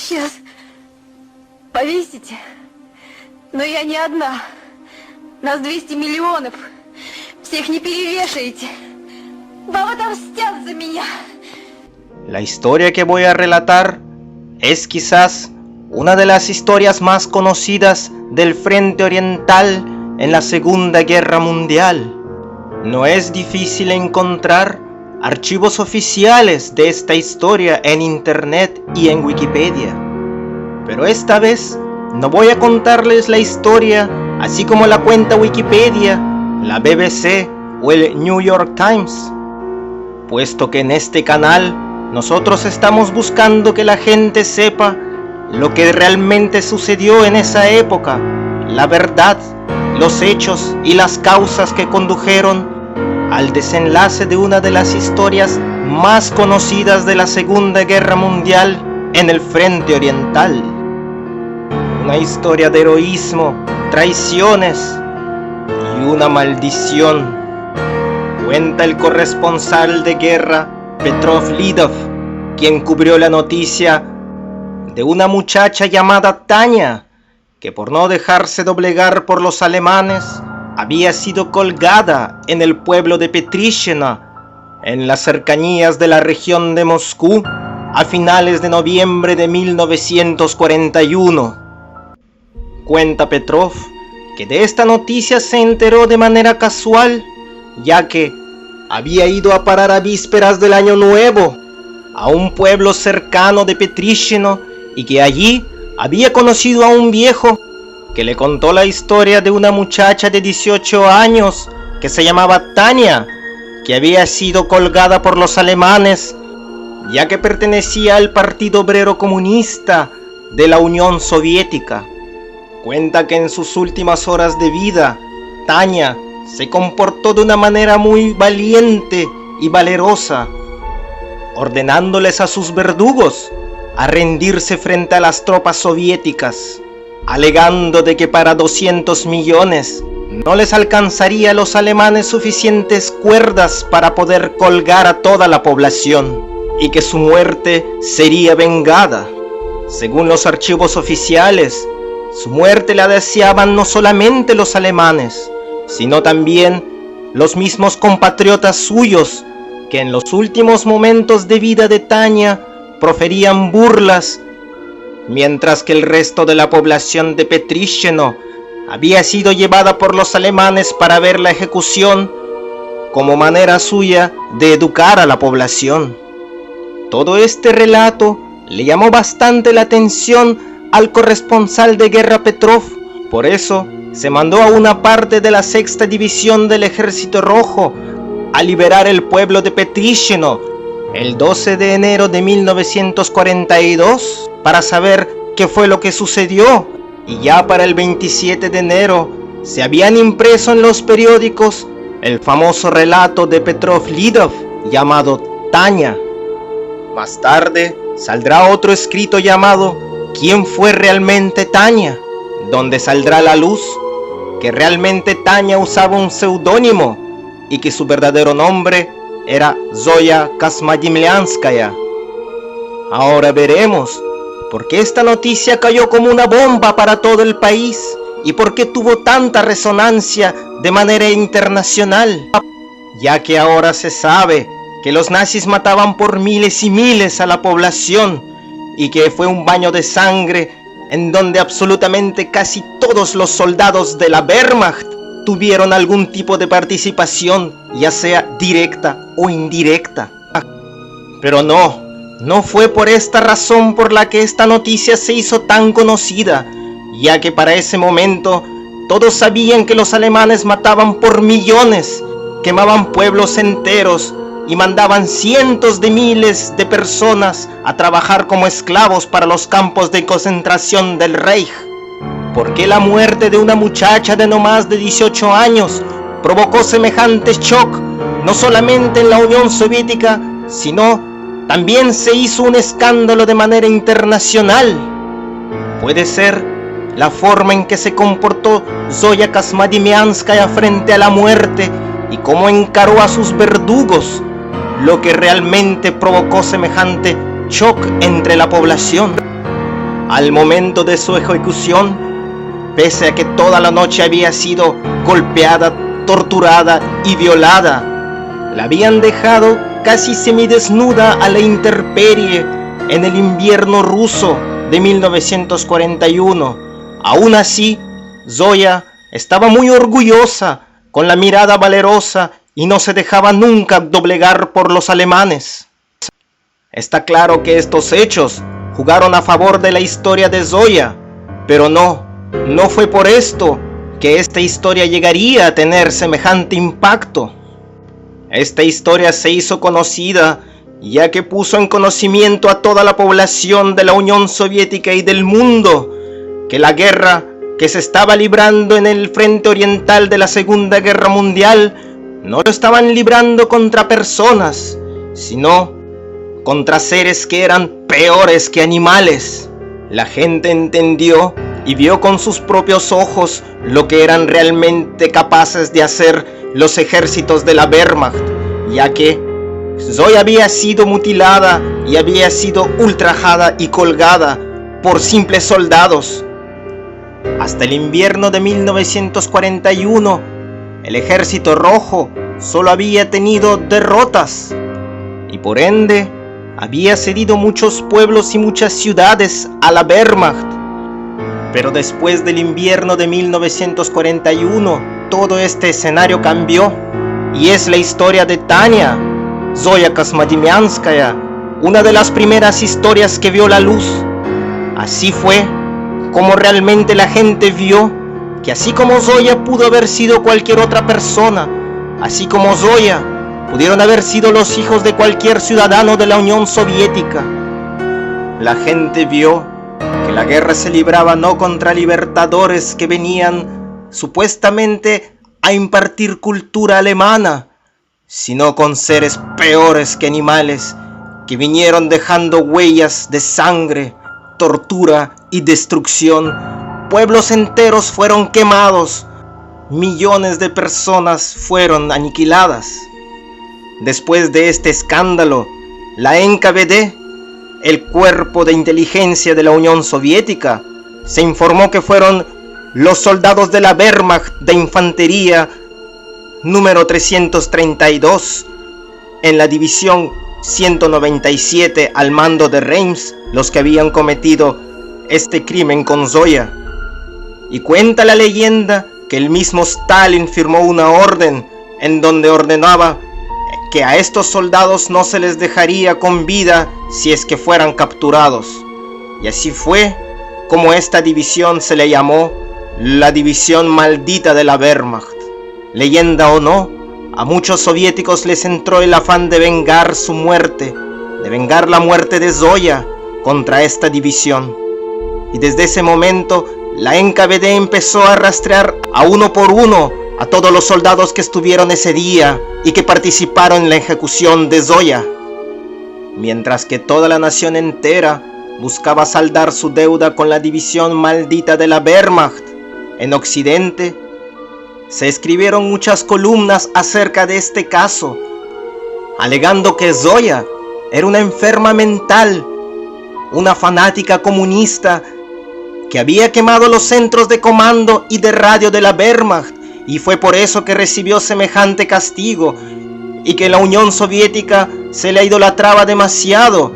сейчас повесите. Но я не одна. Нас 200 миллионов. Всех не перевешаете. Вам отомстят за меня. La historia que voy a relatar es quizás una de las historias más conocidas del Frente Oriental en la Segunda Guerra Mundial. No es difícil encontrar archivos oficiales de esta historia en internet y en Wikipedia. Pero esta vez no voy a contarles la historia así como la cuenta Wikipedia, la BBC o el New York Times, puesto que en este canal nosotros estamos buscando que la gente sepa lo que realmente sucedió en esa época, la verdad, los hechos y las causas que condujeron al desenlace de una de las historias más conocidas de la Segunda Guerra Mundial en el Frente Oriental. Una historia de heroísmo, traiciones y una maldición. Cuenta el corresponsal de guerra Petrov Lidov, quien cubrió la noticia de una muchacha llamada Tania, que por no dejarse doblegar por los alemanes, había sido colgada en el pueblo de Petrishina, en las cercanías de la región de Moscú, a finales de noviembre de 1941. Cuenta Petrov que de esta noticia se enteró de manera casual, ya que había ido a parar a vísperas del Año Nuevo a un pueblo cercano de Petrishino y que allí había conocido a un viejo que le contó la historia de una muchacha de 18 años que se llamaba Tania, que había sido colgada por los alemanes, ya que pertenecía al Partido Obrero Comunista de la Unión Soviética. Cuenta que en sus últimas horas de vida, Tania se comportó de una manera muy valiente y valerosa, ordenándoles a sus verdugos a rendirse frente a las tropas soviéticas, alegando de que para 200 millones no les alcanzaría a los alemanes suficientes cuerdas para poder colgar a toda la población y que su muerte sería vengada. Según los archivos oficiales, su muerte la deseaban no solamente los alemanes, sino también los mismos compatriotas suyos que en los últimos momentos de vida de Tania proferían burlas, mientras que el resto de la población de Petrishino había sido llevada por los alemanes para ver la ejecución como manera suya de educar a la población. Todo este relato le llamó bastante la atención al corresponsal de guerra Petrov. Por eso se mandó a una parte de la Sexta División del Ejército Rojo a liberar el pueblo de Petrishino el 12 de enero de 1942 para saber qué fue lo que sucedió, y ya para el 27 de enero se habían impreso en los periódicos el famoso relato de Petrov Lidov llamado Tania. Más tarde saldrá otro escrito llamado ¿Quién fue realmente Tania?, donde saldrá a la luz que realmente Tania usaba un seudónimo y que su verdadero nombre era Zoya Kazmadimlianskaya. Ahora veremos por qué esta noticia cayó como una bomba para todo el país y por qué tuvo tanta resonancia de manera internacional, ya que ahora se sabe que los nazis mataban por miles y miles a la población y que fue un baño de sangre en donde absolutamente casi todos los soldados de la Wehrmacht tuvieron algún tipo de participación, ya sea directa o indirecta. Pero no fue por esta razón por la que esta noticia se hizo tan conocida, ya que para ese momento todos sabían que los alemanes mataban por millones, quemaban pueblos enteros y mandaban cientos de miles de personas a trabajar como esclavos para los campos de concentración del Reich. ¿Por qué la muerte de una muchacha de no más de 18 años provocó semejante shock, no solamente en la Unión Soviética, sino también se hizo un escándalo de manera internacional? Puede ser la forma en que se comportó Zoya Kazmadimlianskaya frente a la muerte y cómo encaró a sus verdugos, lo que realmente provocó semejante shock entre la población. al momento de su ejecución, pese a que toda la noche había sido golpeada, torturada y violada, la habían dejado casi semidesnuda a la intemperie en el invierno ruso de 1941. Aún así, Zoya estaba muy orgullosa, con la mirada valerosa, y no se dejaba nunca doblegar por los alemanes. Está claro que estos hechos jugaron a favor de la historia de Zoya, pero no fue por esto que esta historia llegaría a tener semejante impacto. Esta historia se hizo conocida ya que puso en conocimiento a toda la población de la Unión Soviética y del mundo que la guerra que se estaba librando en el frente oriental de la Segunda Guerra Mundial no lo estaban librando contra personas, sino contra seres que eran peores que animales. La gente entendió y vio con sus propios ojos lo que eran realmente capaces de hacer los ejércitos de la Wehrmacht, ya que Zoya había sido mutilada y había sido ultrajada y colgada por simples soldados. Hasta el invierno de 1941, el Ejército Rojo solo había tenido derrotas y por ende había cedido muchos pueblos y muchas ciudades a la Wehrmacht. Pero después del invierno de 1941, todo este escenario cambió y es la historia de Tania, Zoya Kosmodymianskaya, una de las primeras historias que vio la luz. Así fue como realmente la gente vio que así como Zoya pudo haber sido cualquier otra persona, así como Zoya pudieron haber sido los hijos de cualquier ciudadano de la Unión Soviética. La gente vio que la guerra se libraba no contra libertadores que venían supuestamente a impartir cultura alemana, sino con seres peores que animales que vinieron dejando huellas de sangre, tortura y destrucción. Pueblos enteros fueron quemados, millones de personas fueron aniquiladas. Después de este escándalo, la NKVD, el cuerpo de inteligencia de la Unión Soviética, se informó que fueron los soldados de la Wehrmacht de infantería número 332 en la división 197 al mando de Reims los que habían cometido este crimen con Zoya. Y cuenta la leyenda que el mismo Stalin firmó una orden en donde ordenaba que a estos soldados no se les dejaría con vida si es que fueran capturados. Y así fue como esta división se le llamó la división maldita de la Wehrmacht. Leyenda o no, a muchos soviéticos les entró el afán de vengar su muerte, de vengar la muerte de Zoya contra esta división. Y desde ese momento la NKVD empezó a rastrear a uno por uno a todos los soldados que estuvieron ese día y que participaron en la ejecución de Zoya. Mientras que toda la nación entera buscaba saldar su deuda con la división maldita de la Wehrmacht, en Occidente se escribieron muchas columnas acerca de este caso, alegando que Zoya era una enferma mental, una fanática comunista que había quemado los centros de comando y de radio de la Wehrmacht y fue por eso que recibió semejante castigo, y que la Unión Soviética se la idolatraba demasiado,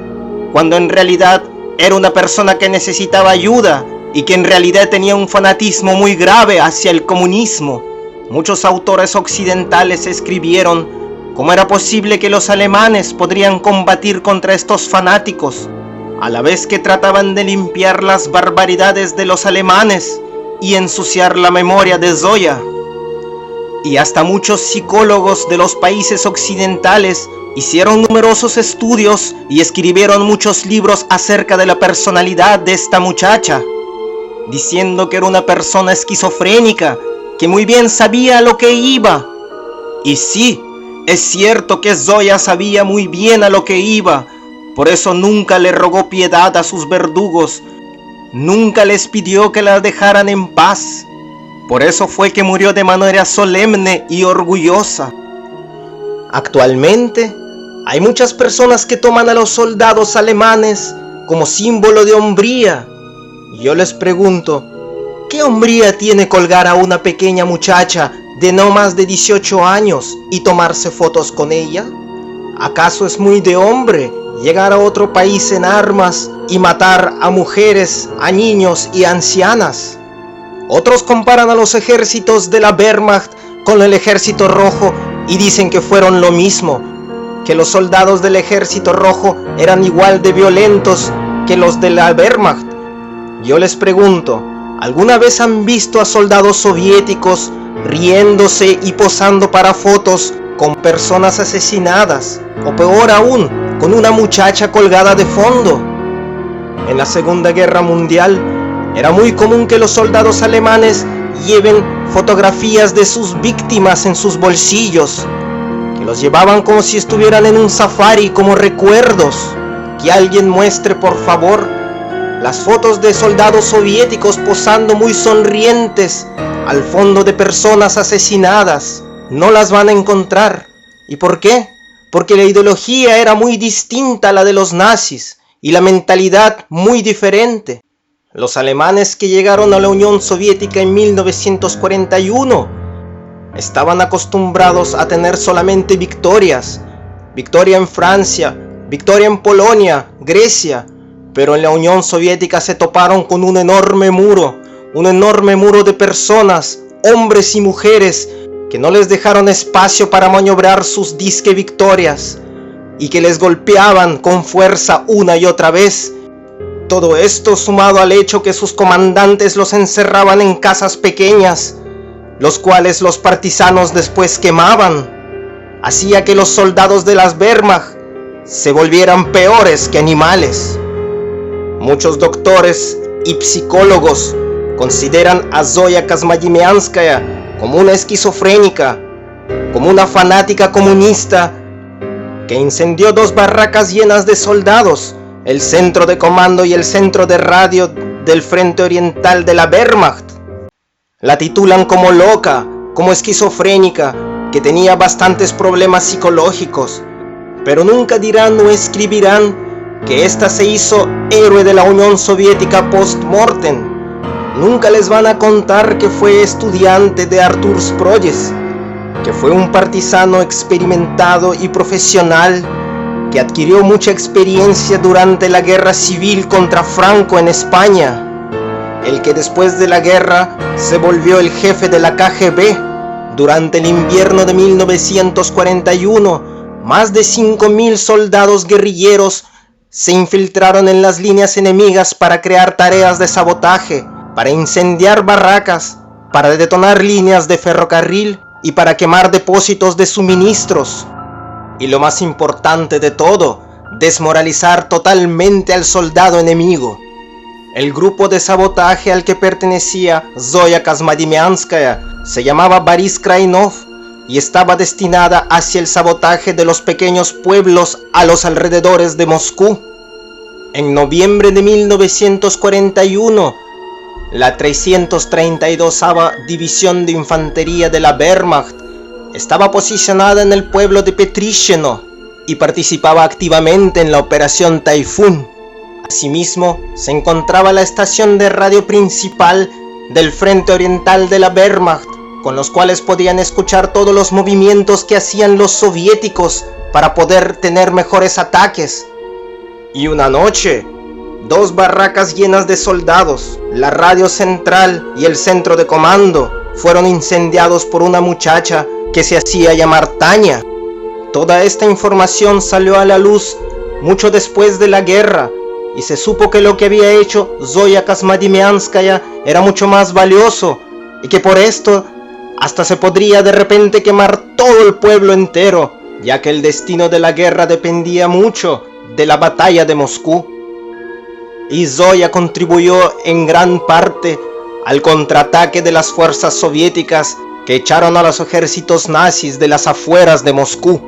cuando en realidad era una persona que necesitaba ayuda y que en realidad tenía un fanatismo muy grave hacia el comunismo. Muchos autores occidentales escribieron cómo era posible que los alemanes podrían combatir contra estos fanáticos, a la vez que trataban de limpiar las barbaridades de los alemanes y ensuciar la memoria de Zoya. Y hasta muchos psicólogos de los países occidentales hicieron numerosos estudios y escribieron muchos libros acerca de la personalidad de esta muchacha, diciendo que era una persona esquizofrénica, que muy bien sabía a lo que iba. Y sí, es cierto que Zoya sabía muy bien a lo que iba, por eso nunca le rogó piedad a sus verdugos, nunca les pidió que la dejaran en paz. Por eso fue que murió de manera solemne y orgullosa. Actualmente, hay muchas personas que toman a los soldados alemanes como símbolo de hombría, Yo les pregunto, ¿qué hombría tiene colgar a una pequeña muchacha de no más de 18 años y tomarse fotos con ella? ¿Acaso es muy de hombre llegar a otro país en armas y matar a mujeres, a niños y ancianas? Otros comparan a los ejércitos de la Wehrmacht con el Ejército Rojo y dicen que fueron lo mismo, que los soldados del Ejército Rojo eran igual de violentos que los de la Wehrmacht. Yo les pregunto, ¿alguna vez han visto a soldados soviéticos riéndose y posando para fotos con personas asesinadas? O peor aún, con una muchacha colgada de fondo. En la Segunda Guerra Mundial era muy común que los soldados alemanes lleven fotografías de sus víctimas en sus bolsillos, que los llevaban como si estuvieran en un safari como recuerdos. Que alguien muestre por favor las fotos de soldados soviéticos posando muy sonrientes al fondo de personas asesinadas. No las van a encontrar. ¿Y por qué? Porque la ideología era muy distinta a la de los nazis y la mentalidad muy diferente. Los alemanes que llegaron a la Unión Soviética en 1941 estaban acostumbrados a tener solamente victorias. Victoria en Francia, victoria en Polonia, Grecia. Pero en la Unión Soviética se toparon con un enorme muro de personas, hombres y mujeres, que no les dejaron espacio para maniobrar sus disque victorias y que les golpeaban con fuerza una y otra vez. Todo esto sumado al hecho que sus comandantes los encerraban en casas pequeñas, los cuales los partisanos después quemaban, hacía que los soldados de las Wehrmacht se volvieran peores que animales. Muchos doctores y psicólogos consideran a Zoya Kazmadiemianskaya como una esquizofrénica, como una fanática comunista que incendió 2 barracas llenas de soldados, el centro de comando y el centro de radio del Frente Oriental de la Wehrmacht. La titulan como loca, como esquizofrénica, que tenía bastantes problemas psicológicos, pero nunca dirán o escribirán que ésta se hizo héroe de la Unión Soviética post-mortem. Nunca les van a contar que fue estudiante de Artur Sproges, que fue un partisano experimentado y profesional que adquirió mucha experiencia durante la guerra civil contra Franco en España, el que después de la guerra se volvió el jefe de la KGB. Durante el invierno de 1941, más de 5.000 soldados guerrilleros se infiltraron en las líneas enemigas para crear tareas de sabotaje, para incendiar barracas, para detonar líneas de ferrocarril y para quemar depósitos de suministros. Y lo más importante de todo, desmoralizar totalmente al soldado enemigo. El grupo de sabotaje al que pertenecía Zoya Kazmadiemianskaya se llamaba Boris Krainov y estaba destinada hacia el sabotaje de los pequeños pueblos a los alrededores de Moscú. En noviembre de 1941, la 332ª División de Infantería de la Wehrmacht estaba posicionada en el pueblo de Petrisheno y participaba activamente en la Operación Taifún. Asimismo, se encontraba la estación de radio principal del Frente Oriental de la Wehrmacht, con los cuales podían escuchar todos los movimientos que hacían los soviéticos para poder tener mejores ataques. Y una noche, 2 barracas llenas de soldados, la radio central y el centro de comando fueron incendiados por una muchacha que se hacía llamar Tania. Toda esta información salió a la luz mucho después de la guerra y se supo que lo que había hecho Zoya Kazmadiemianskaya era mucho más valioso y que por esto hasta se podría de repente quemar todo el pueblo entero, ya que el destino de la guerra dependía mucho de la batalla de Moscú. Y Zoya contribuyó en gran parte al contraataque de las fuerzas soviéticas que echaron a los ejércitos nazis de las afueras de Moscú.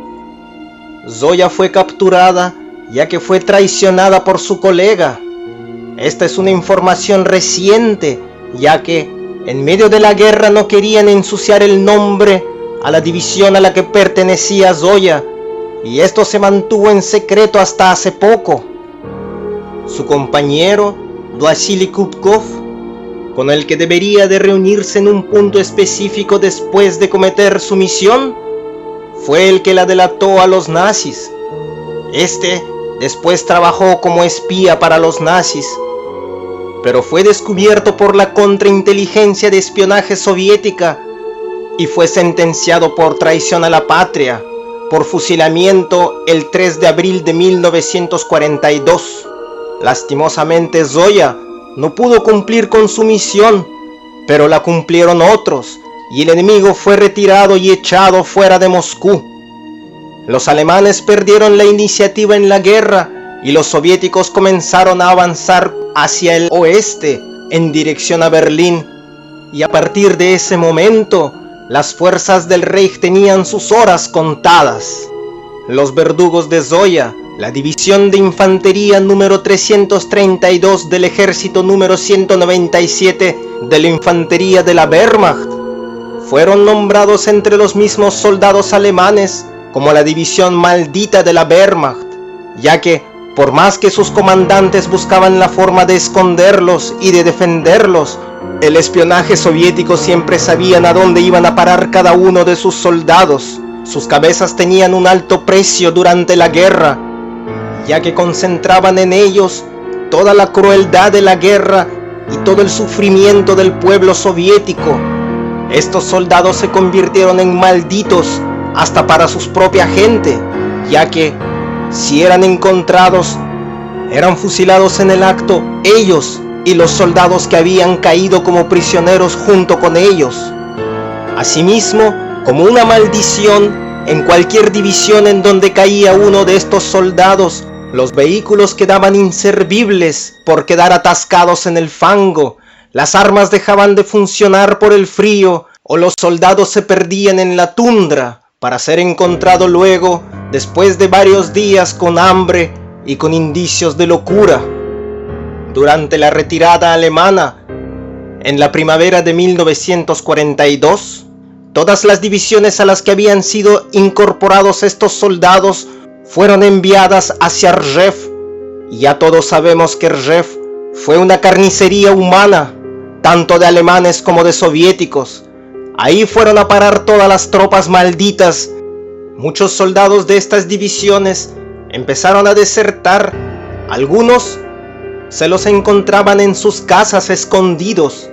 Zoya fue capturada ya que fue traicionada por su colega. Esta es una información reciente, ya que en medio de la guerra no querían ensuciar el nombre a la división a la que pertenecía Zoya, y esto se mantuvo en secreto hasta hace poco. Su compañero, Vasily Kubkov, con el que debería de reunirse en un punto específico después de cometer su misión, fue el que la delató a los nazis. Este después trabajó como espía para los nazis, pero fue descubierto por la contrainteligencia de espionaje soviética y fue sentenciado por traición a la patria, por fusilamiento el 3 de abril de 1942. Lastimosamente Zoya no pudo cumplir con su misión, pero la cumplieron otros, y el enemigo fue retirado y echado fuera de Moscú. Los alemanes perdieron la iniciativa en la guerra y los soviéticos comenzaron a avanzar hacia el oeste en dirección a Berlín, y a partir de ese momento las fuerzas del Reich tenían sus horas contadas. Los verdugos de Zoya, la división de infantería número 332 del ejército número 197 de la infantería de la Wehrmacht, fueron nombrados entre los mismos soldados alemanes como la división maldita de la Wehrmacht, ya que, por más que sus comandantes buscaban la forma de esconderlos y de defenderlos, el espionaje soviético siempre sabían a dónde iban a parar cada uno de sus soldados. Sus cabezas tenían un alto precio durante la guerra, ya que concentraban en ellos toda la crueldad de la guerra y todo el sufrimiento del pueblo soviético. Estos soldados se convirtieron en malditos hasta para su propia gente, ya que, si eran encontrados, eran fusilados en el acto ellos y los soldados que habían caído como prisioneros junto con ellos. Asimismo, como una maldición, en cualquier división en donde caía uno de estos soldados, los vehículos quedaban inservibles por quedar atascados en el fango, las armas dejaban de funcionar por el frío, o los soldados se perdían en la tundra, para ser encontrado luego, después de varios días, con hambre y con indicios de locura. Durante la retirada alemana, en la primavera de 1942, todas las divisiones a las que habían sido incorporados estos soldados fueron enviadas hacia Rjev, y ya todos sabemos que Rjev fue una carnicería humana, tanto de alemanes como de soviéticos. Ahí fueron a parar todas las tropas malditas. Muchos soldados de estas divisiones empezaron a desertar. Algunos se los encontraban en sus casas escondidos.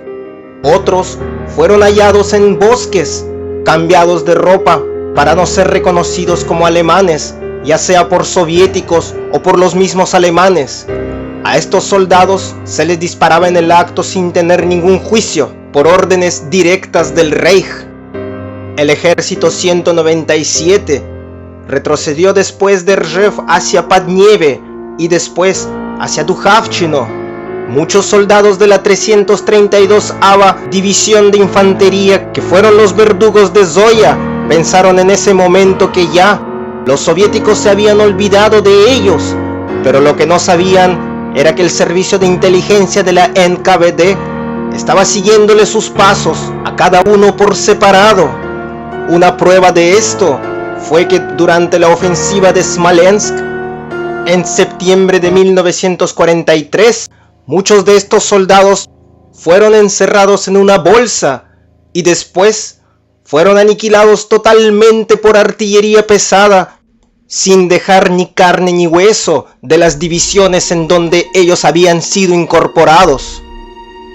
Otros fueron hallados en bosques, cambiados de ropa para no ser reconocidos como alemanes, ya sea por soviéticos o por los mismos alemanes. A estos soldados se les disparaba en el acto sin tener ningún juicio, por órdenes directas del Reich. El ejército 197 retrocedió después de Rjev hacia Padnieve y después hacia Dujavchino. Muchos soldados de la 332ª División de Infantería, que fueron los verdugos de Zoya, pensaron en ese momento que ya los soviéticos se habían olvidado de ellos, pero lo que no sabían era que el servicio de inteligencia de la NKVD estaba siguiéndole sus pasos a cada uno por separado. Una prueba de esto fue que durante la ofensiva de Smolensk, en septiembre de 1943, muchos de estos soldados fueron encerrados en una bolsa y después fueron aniquilados totalmente por artillería pesada, sin dejar ni carne ni hueso de las divisiones en donde ellos habían sido incorporados.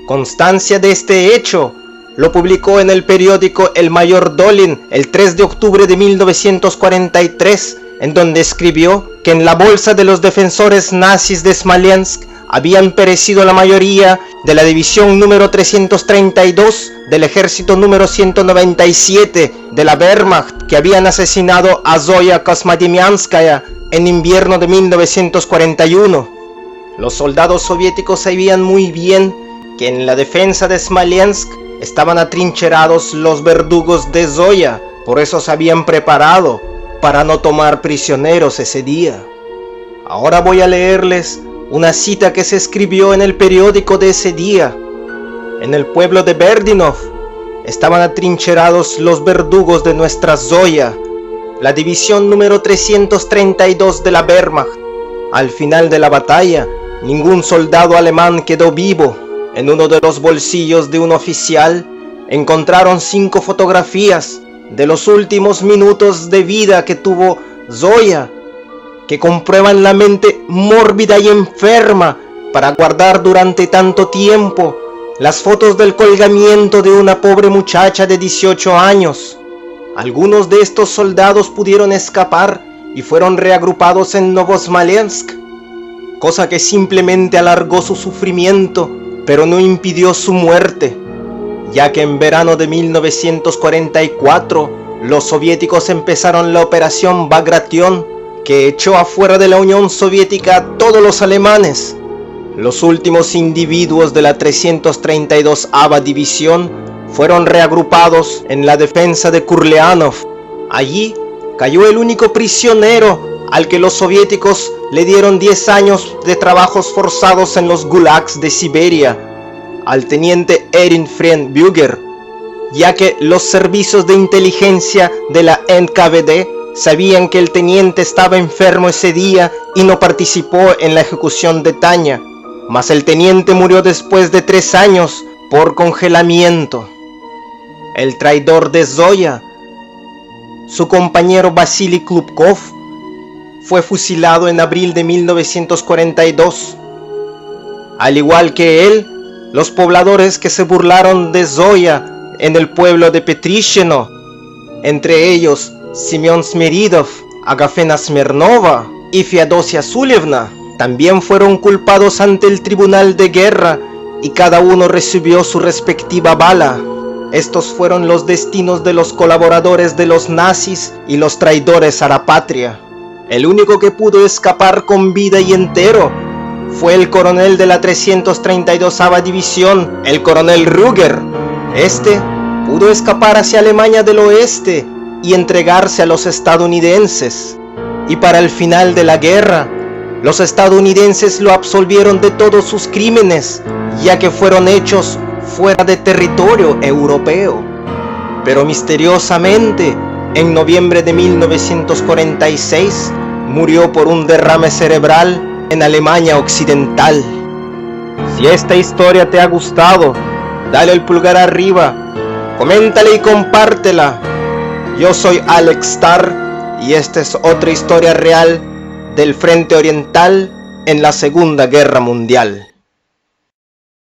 Constancia de este hecho lo publicó en el periódico el mayor Dolin el 3 de octubre de 1943, en donde escribió que en la bolsa de los defensores nazis de Smolensk habían perecido la mayoría de la división número 332 del ejército número 197 de la Wehrmacht, que habían asesinado a Zoya Kosmodemyanskaya en invierno de 1941. Los soldados soviéticos sabían muy bien que en la defensa de Smolensk estaban atrincherados los verdugos de Zoya, por eso se habían preparado para no tomar prisioneros ese día. Ahora voy a leerles una cita que se escribió en el periódico de ese día. En el pueblo de Berdinov estaban atrincherados los verdugos de nuestra Zoya, la división número 332 de la Wehrmacht. Al final de la batalla, ningún soldado alemán quedó vivo. En uno de los bolsillos de un oficial encontraron 5 fotografías de los últimos minutos de vida que tuvo Zoya, que comprueban la mente mórbida y enferma para guardar durante tanto tiempo las fotos del colgamiento de una pobre muchacha de 18 años. Algunos de estos soldados pudieron escapar y fueron reagrupados en Novosmolensk, cosa que simplemente alargó su sufrimiento, pero no impidió su muerte, ya que en verano de 1944 los soviéticos empezaron la operación Bagration, que echó afuera de la Unión Soviética a todos los alemanes. Los últimos individuos de la 332ª División fueron reagrupados en la defensa de Kurleanov. Allí cayó el único prisionero al que los soviéticos le dieron 10 años de trabajos forzados en los gulags de Siberia, al teniente Erich Friedberger, ya que los servicios de inteligencia de la NKVD sabían que el teniente estaba enfermo ese día y no participó en la ejecución de Tanya, mas el teniente murió después de 3 años por congelamiento. El traidor de Zoya, su compañero Vasily Klubkov, fue fusilado en abril de 1942. Al igual que él, los pobladores que se burlaron de Zoya en el pueblo de Petrishino, entre ellos Simeon Smeridov, Agafena Smirnova y Feodosia Sulevna, también fueron culpados ante el tribunal de guerra y cada uno recibió su respectiva bala. Estos fueron los destinos de los colaboradores de los nazis y los traidores a la patria. El único que pudo escapar con vida y entero fue el coronel de la 332ª División, el coronel Ruger. Este pudo escapar hacia Alemania del Oeste y entregarse a los estadounidenses. Y para el final de la guerra, los estadounidenses lo absolvieron de todos sus crímenes, ya que fueron hechos fuera de territorio europeo. Pero misteriosamente, en noviembre de 1946, murió por un derrame cerebral en Alemania Occidental. Si esta historia te ha gustado, dale el pulgar arriba, coméntala y compártela. Yo soy Alex Star y esta es otra historia real del Frente Oriental en la Segunda Guerra Mundial.